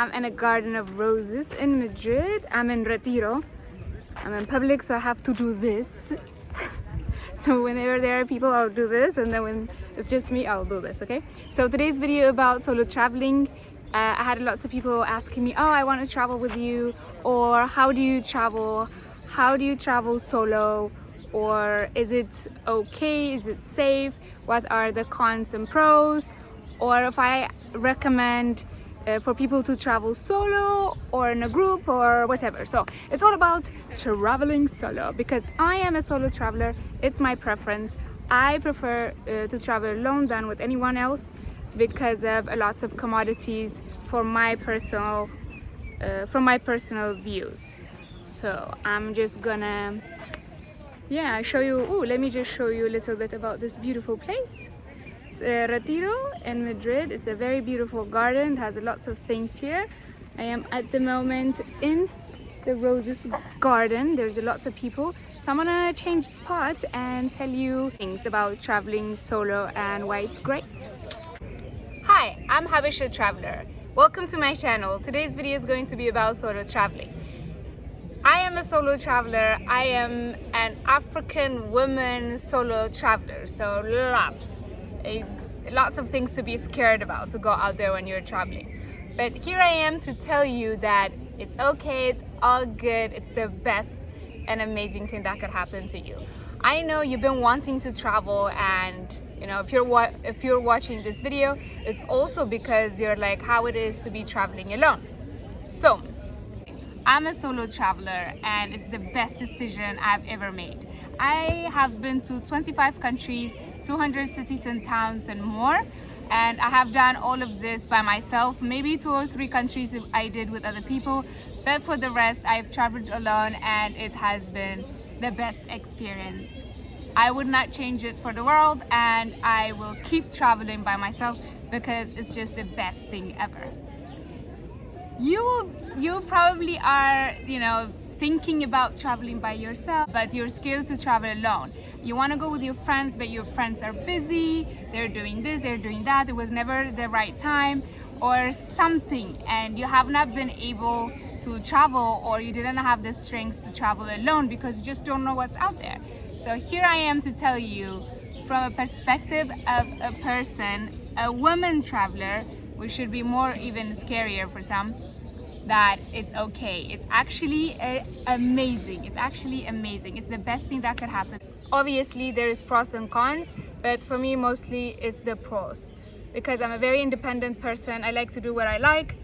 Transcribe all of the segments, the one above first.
I'm in a garden of roses in Madrid. I'm in Retiro. I'm in public, so I have to do this. So whenever there are people, I'll do this, and then when it's just me, I'll do this, okay? So today's video about solo traveling. I had lots of people asking me, oh, I want to travel with you, or how do you travel? How do you travel solo? Or is it okay? Is it safe? What are the cons and pros? Or if I recommend for people to travel solo or in a group or whatever. So it's all about traveling solo because I am a solo traveler. It's my preference. I prefer to travel alone than with anyone else because of lots of commodities from my personal views. So I'm just gonna show you. Let me just show you a little bit about this beautiful place. It's Retiro in Madrid. It's a very beautiful garden. It has lots of things here. I am at the moment in the roses garden. There's lots of people. So I'm gonna change spot and tell you things about traveling solo and why it's great. Hi, I'm Habesha Traveler. Welcome to my channel. Today's video is going to be about solo traveling. I am a solo traveler. I am an African woman solo traveler. So lots of things to be scared about to go out there when you're traveling. But here I am to tell you that it's okay, it's all good, it's the best and amazing thing that could happen to you. I know you've been wanting to travel, and if you're watching this video, it's also because you're like how it is to be traveling alone. So I'm a solo traveler and it's the best decision I've ever made. I have been to 25 countries, 200 cities and towns and more, and I have done all of this by myself. Maybe 2 or 3 countries I did with other people, but for the rest I've traveled alone and it has been the best experience. I would not change it for the world, and I will keep traveling by myself because it's just the best thing ever. You probably are, thinking about traveling by yourself, but you're scared to travel alone. You want to go with your friends, but your friends are busy, they're doing this, they're doing that, it was never the right time or something, and you have not been able to travel, or you didn't have the strength to travel alone because you just don't know what's out there. So here I am to tell you from a perspective of a person, a woman traveler, which should be more even scarier for some, that it's okay. It's actually amazing. It's actually amazing. It's the best thing that could happen. Obviously there is pros and cons, but for me mostly it's the pros because I'm a very independent person. I like to do what I like,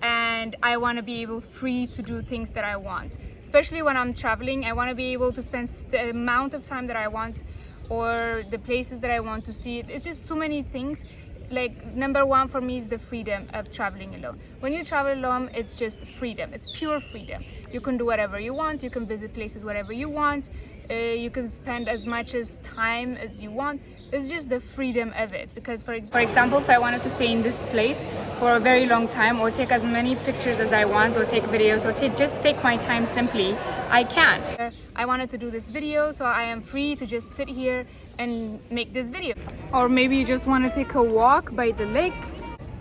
and I want to be free to do things that I want. Especially when I'm traveling, I want to be able to spend the amount of time that I want or the places that I want to see. It's just so many things. Like, number one for me is the freedom of traveling alone. When you travel alone, it's just freedom. It's pure freedom. You can do whatever you want. You can visit places whatever you want. You can spend as much time as you want. It's just the freedom of it. Because for example, if I wanted to stay in this place for a very long time, or take as many pictures as I want, or take videos, or just take my time simply, I can. I wanted to do this video, so I am free to just sit here and make this video. Or maybe you just want to take a walk by the lake,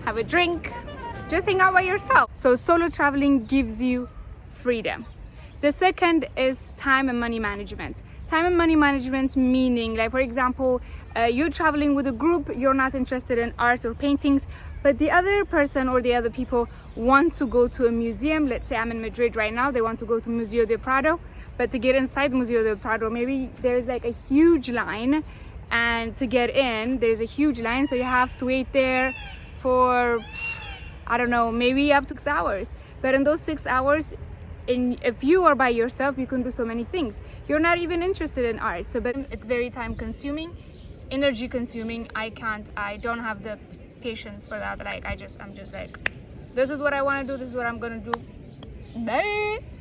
have a drink, just hang out by yourself. So solo traveling gives you freedom. The second is time and money management. Time and money management meaning, like for example, you're traveling with a group, you're not interested in art or paintings, but the other person or the other people want to go to a museum. Let's say I'm in Madrid right now, they want to go to Museo del Prado, but to get inside Museo del Prado, maybe there's like a huge line, and to get in, there's a huge line, so you have to wait there for, I don't know, maybe up to 6 hours. But in those 6 hours, if you are by yourself, you can do so many things. You're not even interested in art, but it's very time consuming, it's energy consuming. I don't have the patience for that. Like I'm just like, this is what I want to do, this is what I'm gonna do.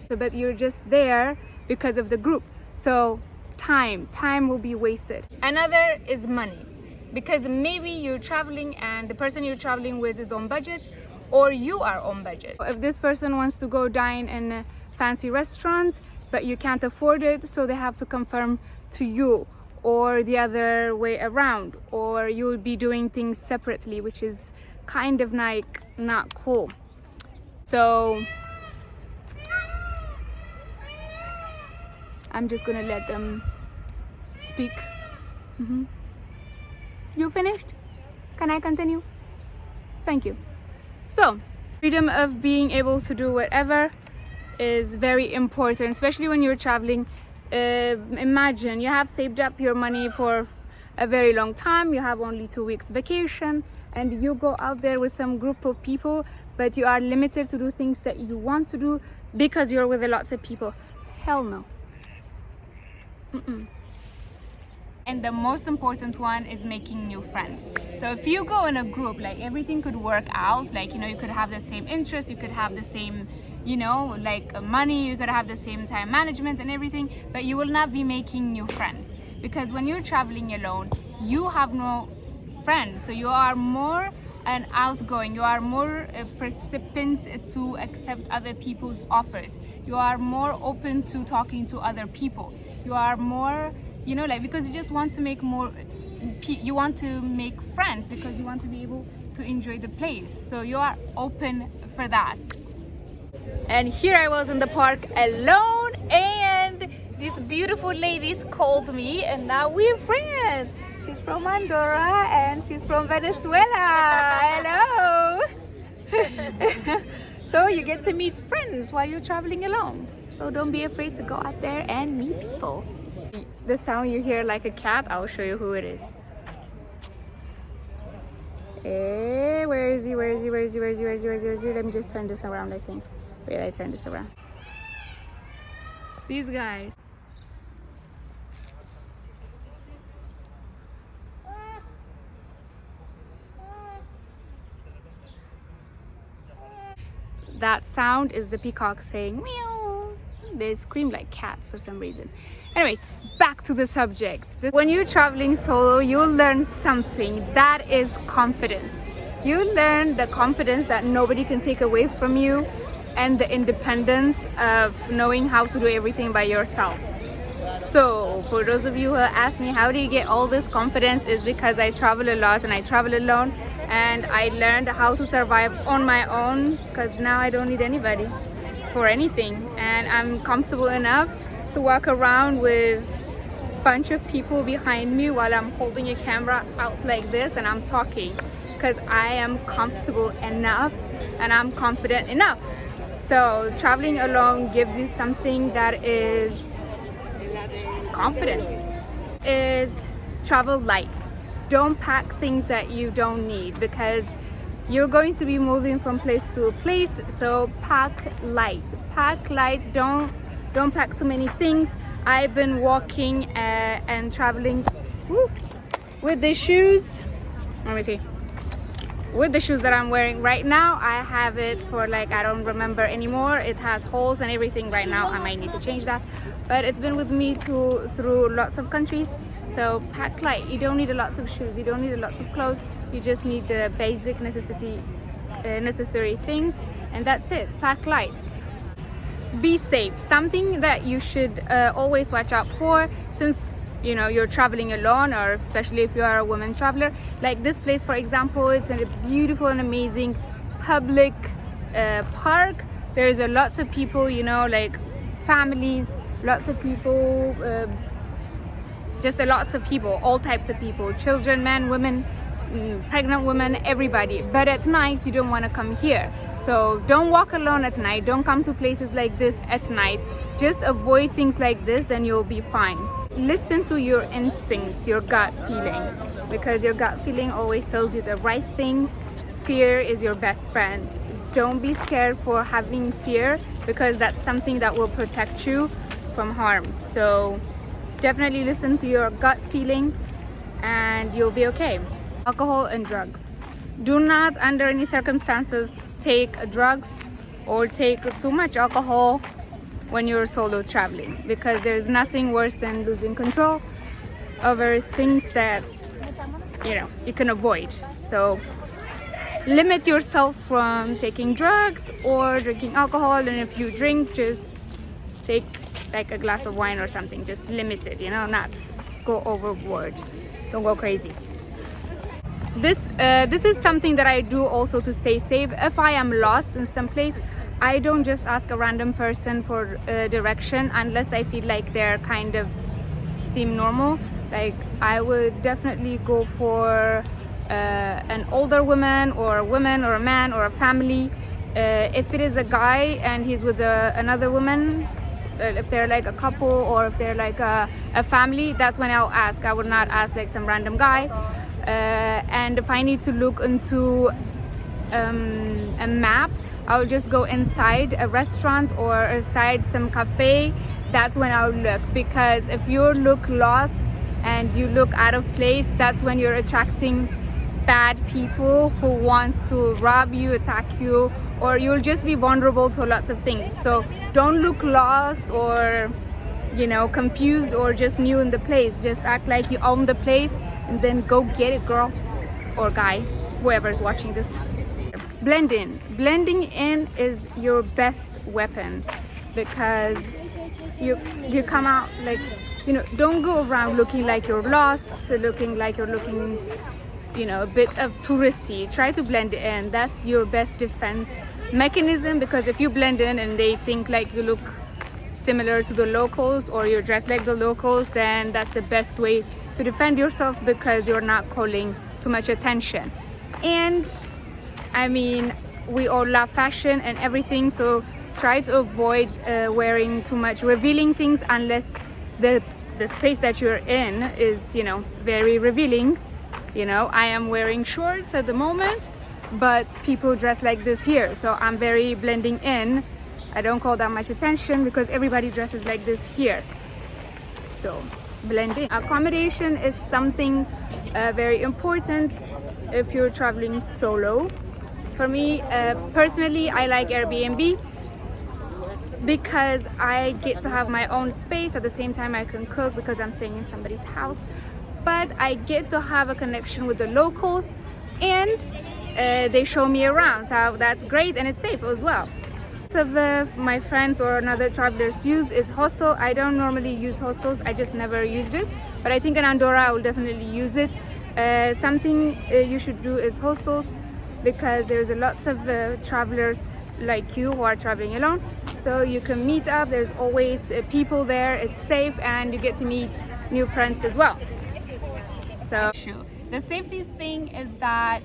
But you're just there because of the group, so time will be wasted. Another is money, because maybe you're traveling and the person you're traveling with is on budget, or you are on budget. If this person wants to go dine in a fancy restaurant, but you can't afford it, so they have to confirm to you, or the other way around, or you'll be doing things separately, which is kind of like not cool. So I'm just gonna let them speak. You finished? Can I continue? Thank you. So freedom of being able to do whatever is very important, especially when you're traveling. Imagine you have saved up your money for a very long time, you have only 2 weeks vacation, and you go out there with some group of people, but you are limited to do things that you want to do because you're with lots of people. Hell no. And the most important one is making new friends. So if you go in a group, like everything could work out, like, you know, you could have the same interest, you could have the same, you know, like money, you could have the same time management and everything, but you will not be making new friends. Because when you're traveling alone, you have no friends. So you are more an outgoing, you are more a participant to accept other people's offers. You are more open to talking to other people. You are more, you know, like, because you just want to make more, you want to make friends because you want to be able to enjoy the place. So you are open for that. And here I was in the park alone, and these beautiful ladies called me, and now we're friends. She's from Andorra and she's from Venezuela. Hello. So you get to meet friends while you're traveling alone. So don't be afraid to go out there and meet people. The sound you hear like a cat, I'll show you who it is. Hey, where is he? Where is he? Where is he? Where is he? Where is he? Where is he? Where is he? Let me just turn this around, I think. Wait, I turn this around. It's these guys. That sound is the peacock saying meow. They scream like cats for some reason. Anyways, back to the subject. When you're traveling solo, you'll learn something, that is confidence. You learn the confidence that nobody can take away from you, and the independence of knowing how to do everything by yourself. So for those of you who ask me how do you get all this confidence, is because I travel a lot and I travel alone, and I learned how to survive on my own, because now I don't need anybody for anything, and I'm comfortable enough to walk around with a bunch of people behind me while I'm holding a camera out like this and I'm talking, because I am comfortable enough and I'm confident enough. So traveling alone gives you something that is confidence. Is travel light. Don't pack things that you don't need, because you're going to be moving from place to place. So pack light. Pack light. Don't pack too many things. I've been walking and traveling with the shoes. Let me see. With the shoes that I'm wearing right now, I have it for like, I don't remember anymore. It has holes and everything right now. I might need to change that. But it's been with me through lots of countries. So pack light. You don't need lots of shoes. You don't need lots of clothes. You just need the basic necessary things, and that's it. Pack light. Be safe. Something that you should always watch out for, since you know you're traveling alone, or especially if you are a woman traveler. Like this place, for example, it's a beautiful and amazing public park. There's lots of people, you know, like families, lots of people, just lots of people, all types of people, children, men, women, pregnant women, everybody. But at night you don't want to come here, so don't walk alone at night. Don't come to places like this at night. Just avoid things like this, then you'll be fine. Listen to your instincts, your gut feeling, because your gut feeling always tells you the right thing. Fear is your best friend. Don't be scared for having fear, because that's something that will protect you from harm. So definitely listen to your gut feeling and you'll be okay. Alcohol and drugs. Do not under any circumstances take drugs or take too much alcohol when you're solo traveling, because there's nothing worse than losing control over things that you know you can avoid. So limit yourself from taking drugs or drinking alcohol, and if you drink, just take like a glass of wine or something. Just limit it, you know, not go overboard. Don't go crazy. This is something that I do also to stay safe. If I am lost in some place, I don't just ask a random person for direction unless I feel like they're kind of seem normal. Like I would definitely go for an older woman or a man or a family. If it is a guy and he's with another woman, if they're like a couple or if they're like a family, that's when I'll ask. I would not ask like some random guy. And if I need to look into a map, I'll just go inside a restaurant or inside some cafe. That's when I'll look, because if you look lost and you look out of place, that's when you're attracting bad people who wants to rob you, attack you, or you'll just be vulnerable to lots of things. So don't look lost or confused or just new in the place. Just act like you own the place and then go get it, girl or guy, whoever's watching this. Blend in. Blending in is your best weapon, because you come out like, don't go around looking like you're lost, looking like you're looking a bit of touristy. Try to blend in. That's your best defense mechanism, because if you blend in and they think like you look similar to the locals or you're dressed like the locals, then that's the best way to defend yourself, because you're not calling too much attention. And I mean, we all love fashion and everything, so try to avoid wearing too much revealing things unless the space that you're in is very revealing. I am wearing shorts at the moment, but people dress like this here, so I'm very blending in. I don't call that much attention because everybody dresses like this here. So blend in. Accommodation is something very important if you're traveling solo. For me personally, I like Airbnb because I get to have my own space. At the same time, I can cook because I'm staying in somebody's house, but I get to have a connection with the locals, and they show me around, so that's great, and it's safe as well. Of my friends or another travelers use is hostel. I don't normally use hostels, I just never used it, but I think in Andorra I will definitely use it. Something you should do is hostels, because there's lots of travelers like you who are traveling alone, so you can meet up. There's always people there, it's safe, and you get to meet new friends as well. So the safety thing is that,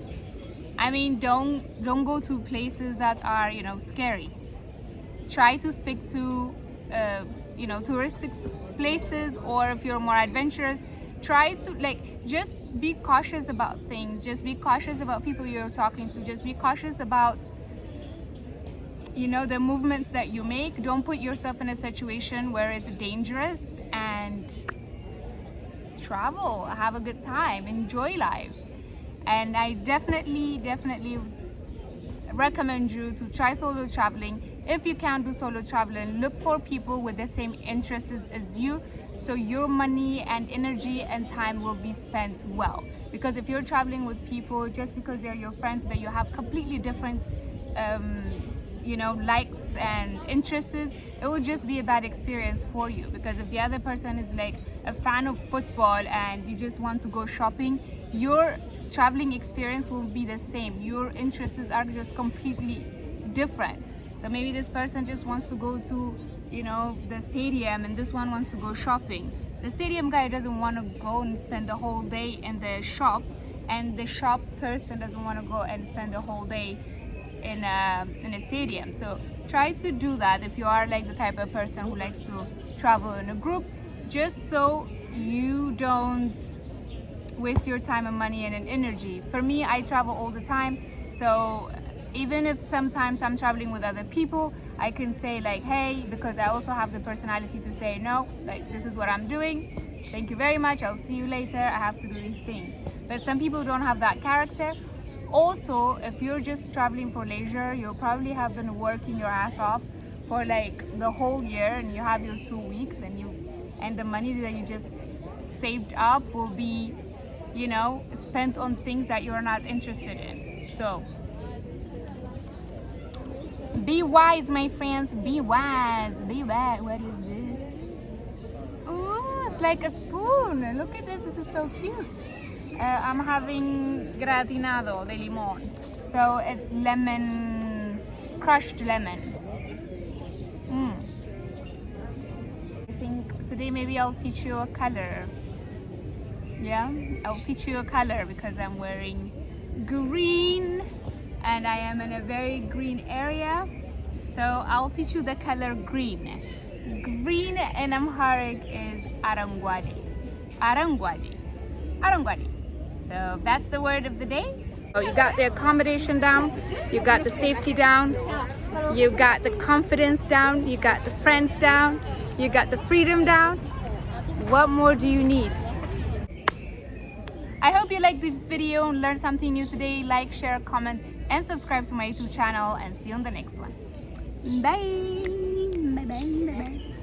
I mean, don't go to places that are scary. Try to stick to touristic places, or if you're more adventurous, try to just be cautious about things. Just be cautious about people you're talking to. Just be cautious about the movements that you make. Don't put yourself in a situation where it's dangerous, and travel, have a good time, enjoy life. And I definitely recommend you to try solo traveling. If you can't do solo traveling, look for people with the same interests as you, so your money and energy and time will be spent well. Because if you're traveling with people just because they're your friends, but you have completely different likes and interests, it will just be a bad experience for you. Because if the other person is like a fan of football and you just want to go shopping, your traveling experience will be the same. Your interests are just completely different. So maybe this person just wants to go to the stadium, and this one wants to go shopping. The stadium guy doesn't want to go and spend the whole day in the shop, and the shop person doesn't want to go and spend the whole day in a stadium. So try to do that if you are like the type of person who likes to travel in a group, just so you don't waste your time and money and energy. For me, I travel all the time, so even if sometimes I'm traveling with other people, I can say like, hey, because I also have the personality to say no, like this is what I'm doing, thank you very much, I'll see you later, I have to do these things. But some people don't have that character. Also, if you're just traveling for leisure, you'll probably have been working your ass off for like the whole year, and you have your 2 weeks, and the money that you just saved up will be spent on things that you're not interested in. So be wise, my friends, be wise, be wise. What is this? Oh, it's like a spoon. Look at this, this is so cute. I'm having gratinado de limón. So it's lemon, crushed lemon. I think today maybe I'll teach you a color. Yeah, I'll teach you a color because I'm wearing green and I am in a very green area. So I'll teach you the color green. Green in Amharic is arangwadi. Arangwadi. Arangwadi. So that's the word of the day. So you got the accommodation down, you got the safety down, you got the confidence down, you got the friends down, you got the freedom down. What more do you need? I hope you liked this video and learned something new today. Like, share, comment, and subscribe to my YouTube channel, and see you on the next one. Bye. Bye bye. Bye bye.